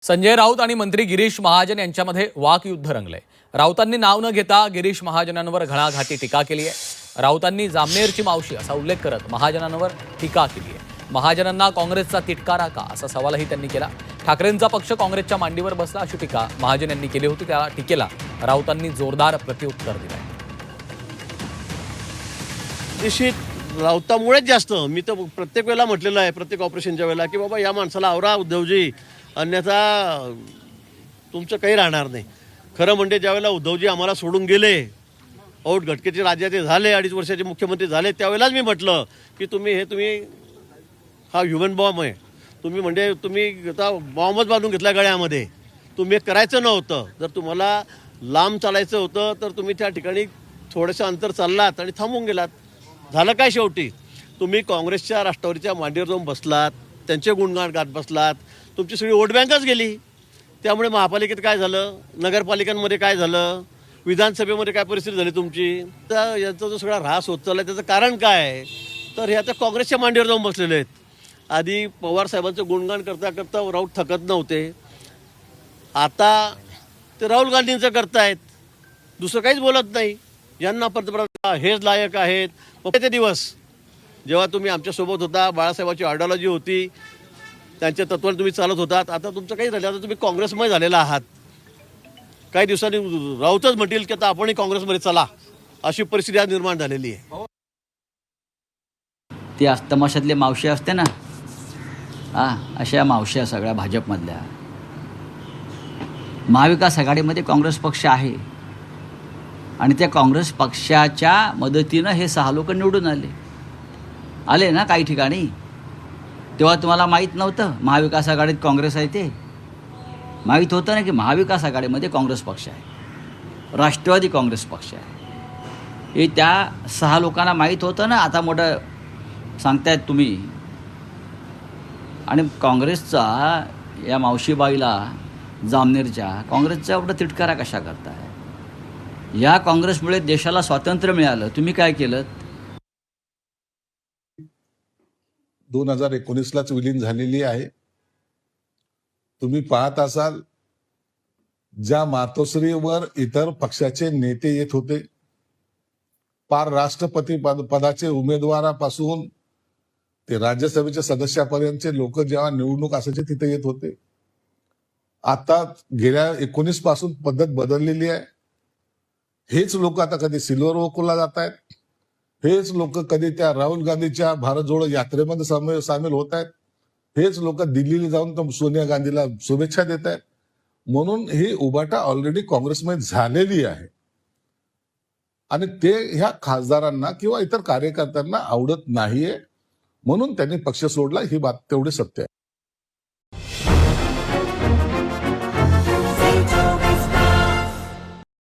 संजय राऊत आणि मंत्री गिरीश महाजन यांच्यामध्ये वाकयुद्ध रंगलंय। राऊतांनी नाव न घेता गिरीश महाजनांवर घणाघाती टीका केली आहे। राऊतांनी जामनेरची मावशी असा उल्लेख करत महाजनांवर टीका केली आहे। महाजनांना काँग्रेसचा तिटकारा का असा सवालही त्यांनी केला। ठाकरेंचा पक्ष काँग्रेसच्या मांडीवर बसला अशी टीका महाजन यांनी केली होती। त्या टीकेला राऊतांनी जोरदार प्रत्युत्तर दिलंय। निश्चित राऊतामुळेच जास्त मी तर प्रत्येक वेळेला म्हटलेलं आहे, प्रत्येक ऑपरेशनच्या वेळेला की बाबा या माणसाला आवरा उद्धवजी, अन्यथा तुमचं काही राहणार नाही। खरं म्हणजे ज्यावेळेला उद्धवजी आम्हाला सोडून गेले, औट घटकेचे राज्याचे झाले, 2.5 वर्षाचे मुख्यमंत्री झाले, त्यावेळेलाच मी म्हटलं की तुम्ही हा ह्युमन बॉम्ब आहे, तुम्ही आता बॉम्बच बांधून घेतला गळ्यामध्ये। तुम्ही हे करायचं नव्हतं। जर तुम्हाला लांब चालायचं होतं तर तुम्ही त्या ठिकाणी थोडंसं अंतर चाललात आणि थांबून गेलात। झालं काय शेवटी? तुम्ही काँग्रेसच्या राष्ट्रवादीच्या मांडीवर जाऊन बसलात, त्यांचे गुणगान गात बसलात, तुमची सगळी वोट बँकच गेली। त्यामुळे महापालिकेत काय झालं, नगरपालिकांमध्ये काय झालं, विधानसभेमध्ये काय परिस्थिती झाली तुमची, तर याचा जो सगळा ऱ्हास होत चालला त्याचं कारण काय आहे? तर हे आता काँग्रेसच्या मांडीवर जाऊन बसलेले आहेत। आधी पवार साहेबांचं गुणगान करता करता राऊत थकत नव्हते, आता ते राहुल गांधींचं करतायत, दुसरं काहीच बोलत नाही। यांना पंतप्रधान हेच लायक आहेत। ते दिवस जेव्हा तुम्ही आमच्यासोबत होता, बाळासाहेबांची आयडिओलॉजी होती, त्यांच्या तत्वाने तुम्ही चालत होतात, आता तुमचं काही झालं, आता तुम्ही काँग्रेसमय झालेला आहात। काही दिवसांनी राऊतच म्हणतील की आता आपणही काँग्रेसमध्ये चला, अशी परिस्थिती आज निर्माण झालेली आहे। ती तमाशातले मावशी असते ना, अशा मावश्या सगळ्या भाजपमधल्या। महाविकास आघाडीमध्ये काँग्रेस पक्ष आहे आणि त्या काँग्रेस पक्षाच्या मदतीनं हे 6 लोक निवडून आले ना काही ठिकाणी। तेव्हा तुम्हाला माहीत नव्हतं महाविकास आघाडीत काँग्रेस आहे? ते माहीत होतं ना की महाविकास आघाडीमध्ये काँग्रेस पक्ष आहे, राष्ट्रवादी काँग्रेस पक्ष आहे। हे त्या 6 लोकांना माहीत होतं ना। आता मोठं सांगतायत तुम्ही। आणि काँग्रेसचा या मावशीबाईला जामनेरच्या काँग्रेसचा एवढा तिटकारा कशा करताय? या काँग्रेसमुळे देशाला स्वातंत्र्य मिळालं, तुम्ही काय केलं? 2019लाच विलीन झालेली आहे। तुम्ही पाहत असाल, ज्या मातोश्रीवर इतर पक्षाचे नेते येत होते, पार राष्ट्रपती पदाचे उमेदवारापासून ते राज्यसभेच्या सदस्यापर्यंतचे लोक जेव्हा निवडणूक असायचे तिथे येत होते। आता गेल्या 19 पासून पद्धत बदललेली आहे। हेच लोक आता कधी सिल्वर ओकला जात आहेत, हेच लोक कधी त्या राहुल गांधीच्या भारत जोडो यात्रेमध्ये सामील होत आहेत, हेच लोक दिल्लीला जाऊन सोनिया गांधीला शुभेच्छा देत आहेत। म्हणून ही उभाटा ऑलरेडी काँग्रेसमध्ये झालेली आहे आणि ते ह्या खासदारांना किंवा इतर कार्यकर्त्यांना आवडत नाहीये, म्हणून त्यांनी पक्ष सोडला। ही बात तेवढी सत्य आहे।